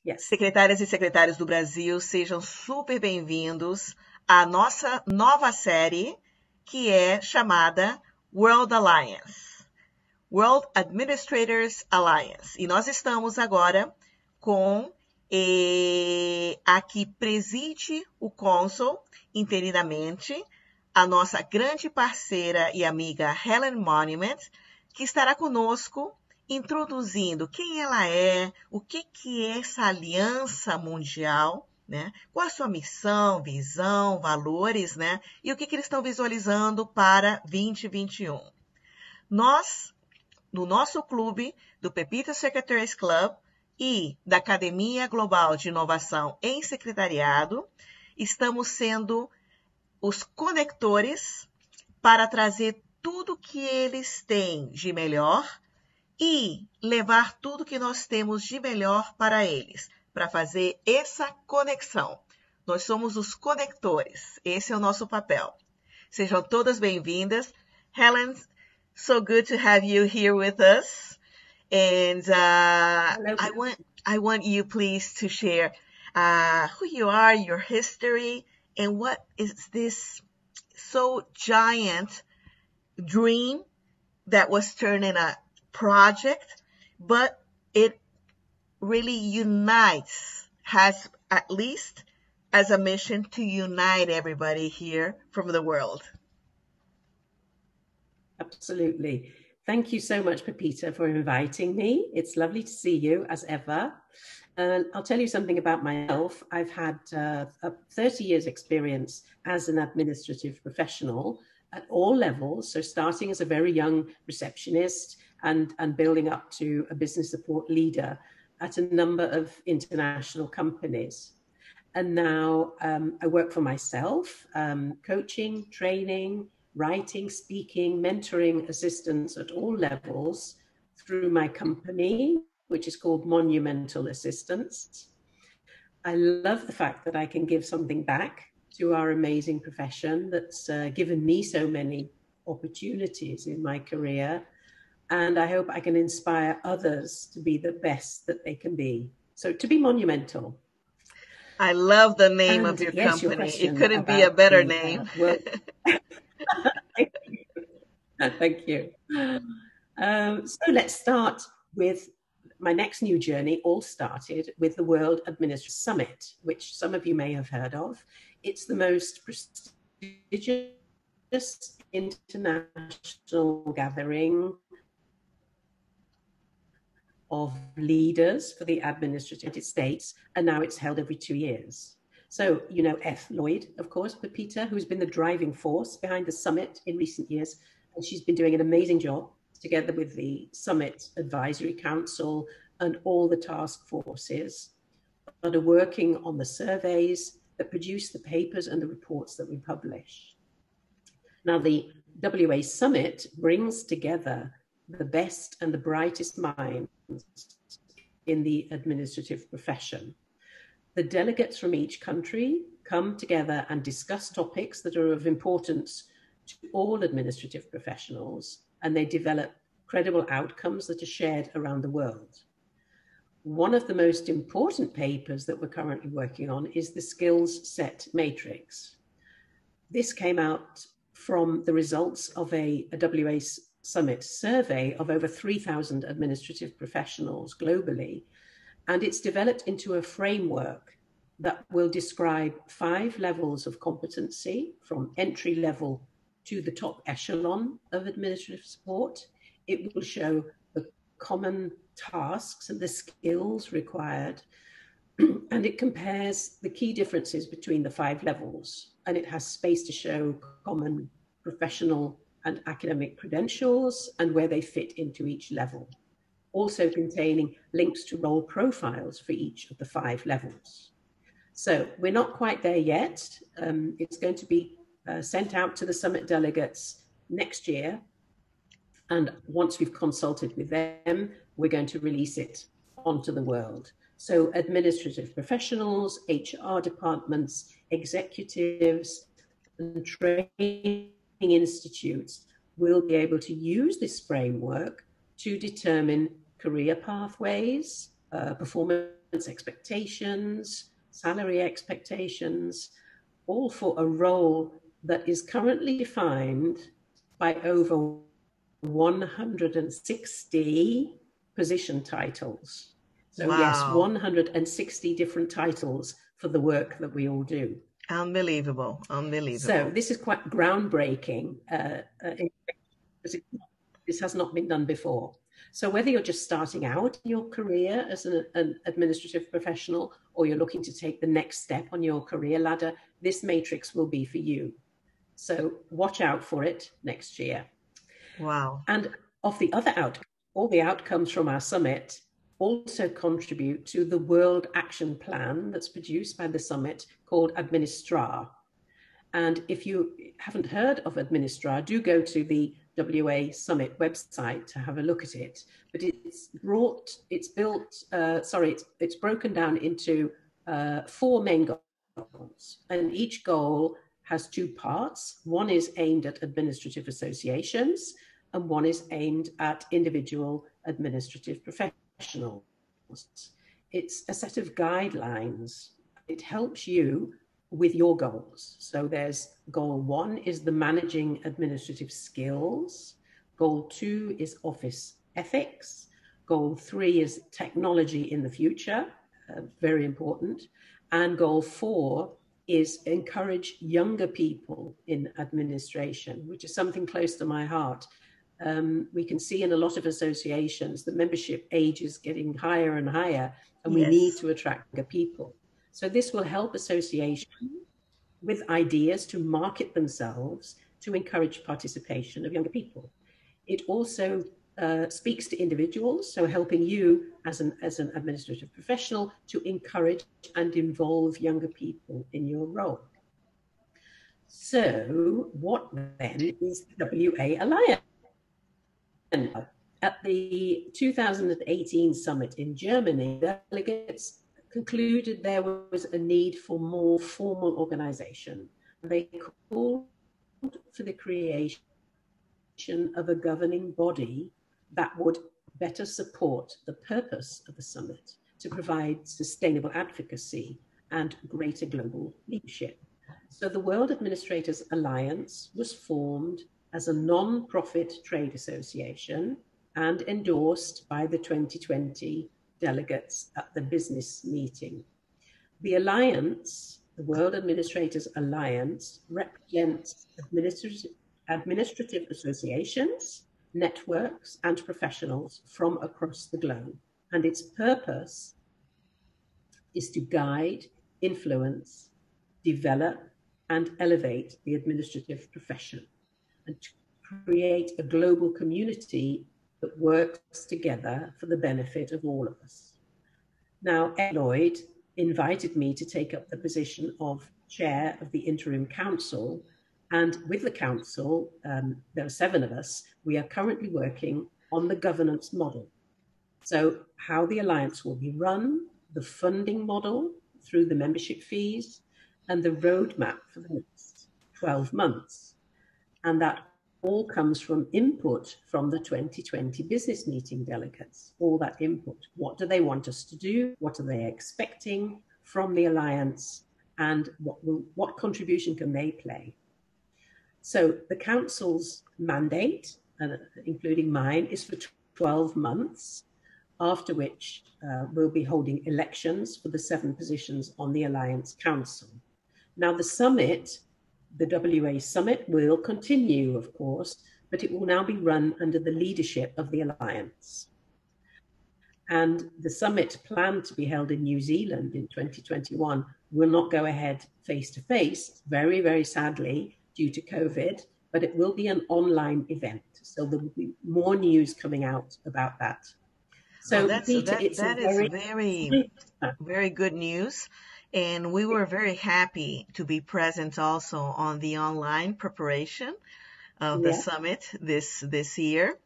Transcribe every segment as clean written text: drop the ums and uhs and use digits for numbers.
Yes. Secretárias e secretários do Brasil, sejam super bem-vindos à nossa nova série, que é chamada World Alliance, World Administrators Alliance. E nós estamos agora com a que preside o cônsul interinamente, a nossa grande parceira e amiga Helen Monument, que estará conosco introduzindo quem ela é, o que é essa aliança mundial, né? Qual a sua missão, visão, valores, né? E o que eles estão visualizando para 2021. Nós, no nosso clube do Pepita Secretaries Club e da Academia Global de Inovação em Secretariado, estamos sendo os conectores para trazer tudo que eles têm de melhor e levar tudo que nós temos de melhor para eles, para fazer essa conexão. Nós somos os conectores, esse é o nosso papel. Sejam todas bem-vindas. Helen, so good to have you here with us. And I want you please to share who you are, your history, and what is this so giant dream that was turned in a project, but it really unites, has at least as a mission to unite everybody here from the world. Absolutely. Thank you so much, Pepita, for inviting me. It's lovely to see you as ever. And I'll tell you something about myself. I've had 30 years experience as an administrative professional at all levels. So starting as a very young receptionist and building up to a business support leader at a number of international companies. And now I work for myself, coaching, training, writing, speaking, mentoring assistants at all levels through my company, which is called Monumental Assistance. I love the fact that I can give something back to our amazing profession that's given me so many opportunities in my career. And I hope I can inspire others to be the best that they can be. So to be monumental. I love the name of your company. It couldn't be a better name. Thank you. So let's start with my next new journey. All started with the World Administrators Summit, which some of you may have heard of. It's the most prestigious international gathering of leaders for the administrative states, and now it's held every 2 years. So, you know, F. Lloyd, of course, Pepita, who's been the driving force behind the summit in recent years, and she's been doing an amazing job together with the Summit Advisory Council and all the task forces that are working on the surveys that produce the papers and the reports that we publish. Now, the WASummit brings together the best and the brightest minds in the administrative profession. The delegates from each country come together and discuss topics that are of importance to all administrative professionals, and they develop credible outcomes that are shared around the world. One of the most important papers that we're currently working on is the Skills Set Matrix. This came out from the results of a WASummit survey of over 3,000 administrative professionals globally, and it's developed into a framework that will describe 5 levels of competency from entry level to the top echelon of administrative support. It will show the common tasks and the skills required, and it compares the key differences between the 5 levels, and it has space to show common professional and academic credentials and where they fit into each level, also containing links to role profiles for each of the 5 levels. So we're not quite there yet. It's going to be sent out to the summit delegates next year. And once we've consulted with them, we're going to release it onto the world. So administrative professionals, HR departments, executives, and training institutes will be able to use this framework to determine career pathways, performance expectations, salary expectations, all for a role that is currently defined by over 160 position titles. So yes, Wow. 160 different titles for the work that we all do. Unbelievable. So Unbelievable. this is quite groundbreaking. This has not been done before. So whether you're just starting out in your career as an administrative professional, or you're looking to take the next step on your career ladder, this matrix will be for you. So watch out for it next year. Wow. And of the other outcomes, all the outcomes from our summit also contribute to the World Action Plan that's produced by the summit called Administra. And if you haven't heard of Administra, do go to the WASummit website to have a look at it. But it's broken down into 4 main goals, and each goal has 2 parts. One is aimed at administrative associations, and one is aimed at individual administrative professionals. It's a set of guidelines. It helps you with your goals. So there's goal 1 is the managing administrative skills. Goal 2 is office ethics. Goal 3 is technology in the future, very important. And goal 4 is encourage younger people in administration, which is something close to my heart. We can see in a lot of associations the membership age is getting higher and higher, and we need to attract younger people. So this will help associations with ideas to market themselves to encourage participation of younger people. It also speaks to individuals, so helping you as an administrative professional to encourage and involve younger people in your role. So what then is the WA Alliance? At the 2018 summit in Germany, delegates concluded there was a need for more formal organization. They called for the creation of a governing body that would better support the purpose of the summit to provide sustainable advocacy and greater global leadership. So the World Administrators Alliance was formed as a non-profit trade association and endorsed by the 2020 delegates at the business meeting. The Alliance, the World Administrators Alliance, represents administrative associations, networks, and professionals from across the globe. And its purpose is to guide, influence, develop, and elevate the administrative profession, and to create a global community that works together for the benefit of all of us. Now, Ed Lloyd invited me to take up the position of chair of the Interim Council, and with the council, there are 7 of us, we are currently working on the governance model. So how the Alliance will be run, the funding model through the membership fees, and the roadmap for the next 12 months. And that all comes from input from the 2020 business meeting delegates, all that input. What do they want us to do? What are they expecting from the Alliance? And what contribution can they play? So the Council's mandate, including mine, is for 12 months, after which we'll be holding elections for the 7 positions on the Alliance Council. Now the summit, the WA Summit, will continue, of course, but it will now be run under the leadership of the Alliance. And the summit planned to be held in New Zealand in 2021 will not go ahead face-to-face, very, very sadly, due to COVID, but it will be an online event. So there will be more news coming out about that. So that is very good news. And we were very happy to be present also on the online preparation of the summit this year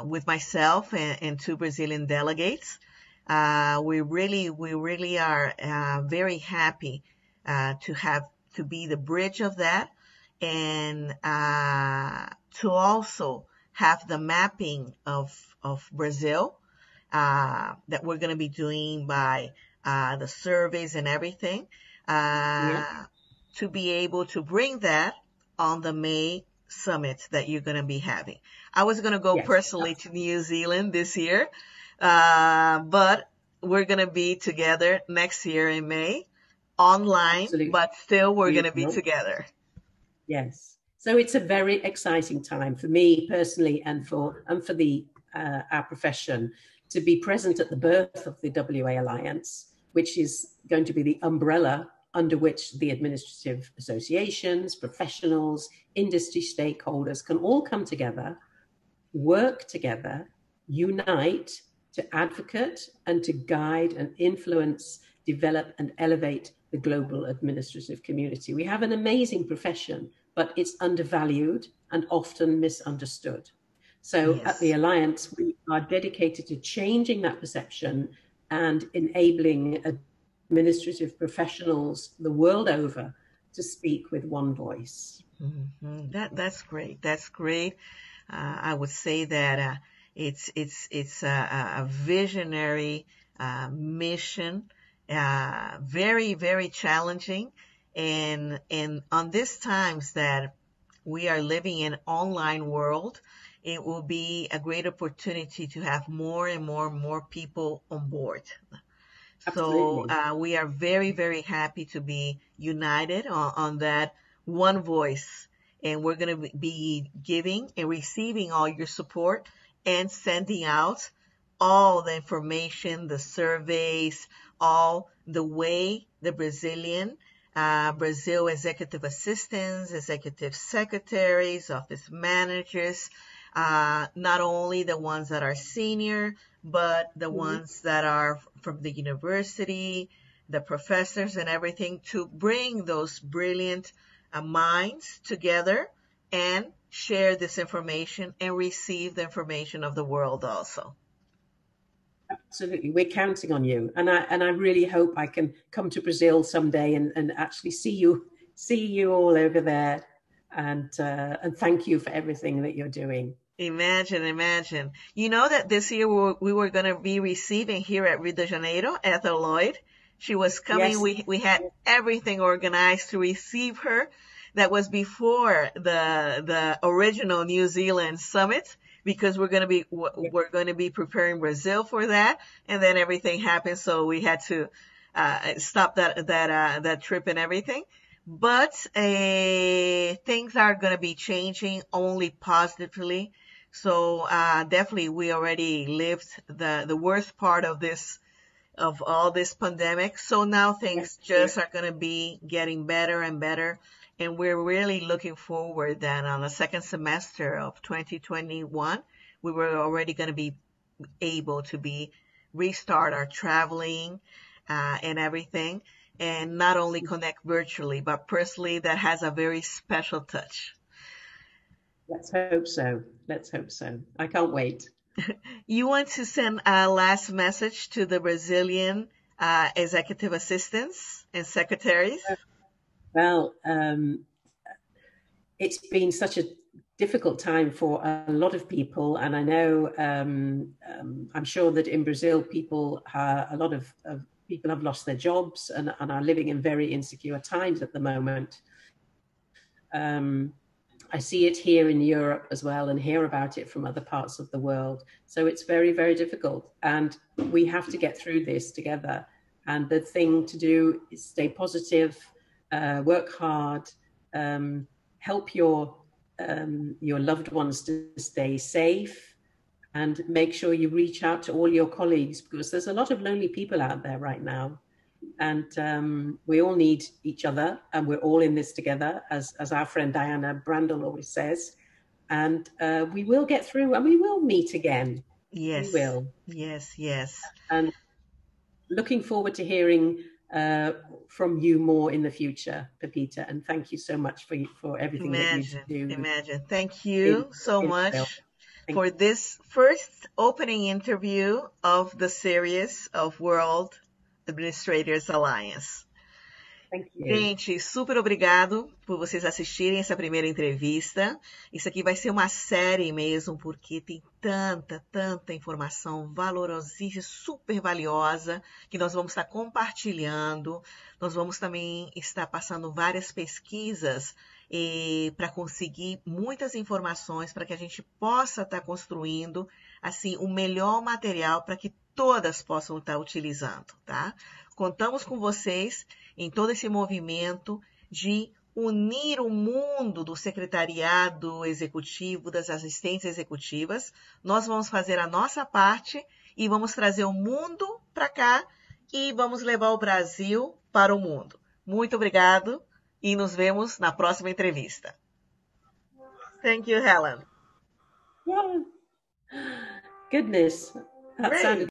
with myself and 2 Brazilian delegates. We really are very happy to be the bridge of that, and to also have the mapping of Brazil that we're going to be doing by the surveys and everything, to be able to bring that on the May summit that you're going to be having. I was going to go personally to New Zealand this year, but we're going to be together next year in May, online, but still we're going to be together. Yes. So it's a very exciting time for me personally and for the our profession to be present at the birth of the WA Alliance, which is going to be the umbrella under which the administrative associations, professionals, industry stakeholders can all come together, work together, unite to advocate and to guide and influence, develop and elevate the global administrative community. We have an amazing profession, but it's undervalued and often misunderstood. So at the Alliance, we are dedicated to changing that perception and enabling administrative professionals the world over to speak with one voice. Mm-hmm. That's great. That's great. I would say that it's a visionary mission, very, very challenging, and on these times that we are living in an online world, it will be a great opportunity to have more and more people on board. Absolutely. So we are very, very happy to be united on that one voice. And we're going to be giving and receiving all your support and sending out all the information, the surveys, all the way the Brazil executive assistants, executive secretaries, office managers, not only the ones that are senior, but the ones that are from the university, the professors and everything, to bring those brilliant minds together and share this information and receive the information of the world also. Absolutely. We're counting on you. And I really hope I can come to Brazil someday and actually see you all over there. And thank you for everything that you're doing. Imagine. You know that this year we were going to be receiving here at Rio de Janeiro, Ethel Lloyd. She was coming. Yes. We had everything organized to receive her. That was before the original New Zealand summit, because we're going to be preparing Brazil for that, and then everything happened, so we had to stop that trip and everything. But things are going to be changing only positively. So definitely we already lived the worst part of all this pandemic. So now things just are going to be getting better and better. And we're really looking forward that on the second semester of 2021, we were already going to be able to restart our traveling and everything. And not only connect virtually, but personally, that has a very special touch. Let's hope so. I can't wait. You want to send a last message to the Brazilian executive assistants and secretaries? Well, it's been such a difficult time for a lot of people. And I know, I'm sure that in Brazil, a lot of people have lost their jobs and are living in very insecure times at the moment. I see it here in Europe as well and hear about it from other parts of the world. So it's very, very difficult. And we have to get through this together. And the thing to do is stay positive, work hard, help your loved ones to stay safe, and make sure you reach out to all your colleagues, because there's a lot of lonely people out there right now. And we all need each other, and we're all in this together, as our friend Diana Brandel always says. And we will get through, and we will meet again. Yes. We will. Yes. And looking forward to hearing from you more in the future, Pepita. And thank you so much for everything that you do. Thank you so much for this first opening interview of the series of World Administrators Alliance. Thank you. Gente, super obrigado por vocês assistirem essa primeira entrevista. Isso aqui vai ser uma série mesmo, porque tem tanta informação valorosíssima, super valiosa, que nós vamos estar compartilhando. Nós vamos também estar passando várias pesquisas para conseguir muitas informações para que a gente possa estar construindo assim o melhor material para que todas possam estar utilizando, tá? Contamos com vocês em todo esse movimento de unir o mundo do secretariado executivo, das assistentes executivas. Nós vamos fazer a nossa parte e vamos trazer o mundo para cá e vamos levar o Brasil para o mundo. Muito obrigado e nos vemos na próxima entrevista. Thank you, Helen. Yeah. Goodness, that Great. sounded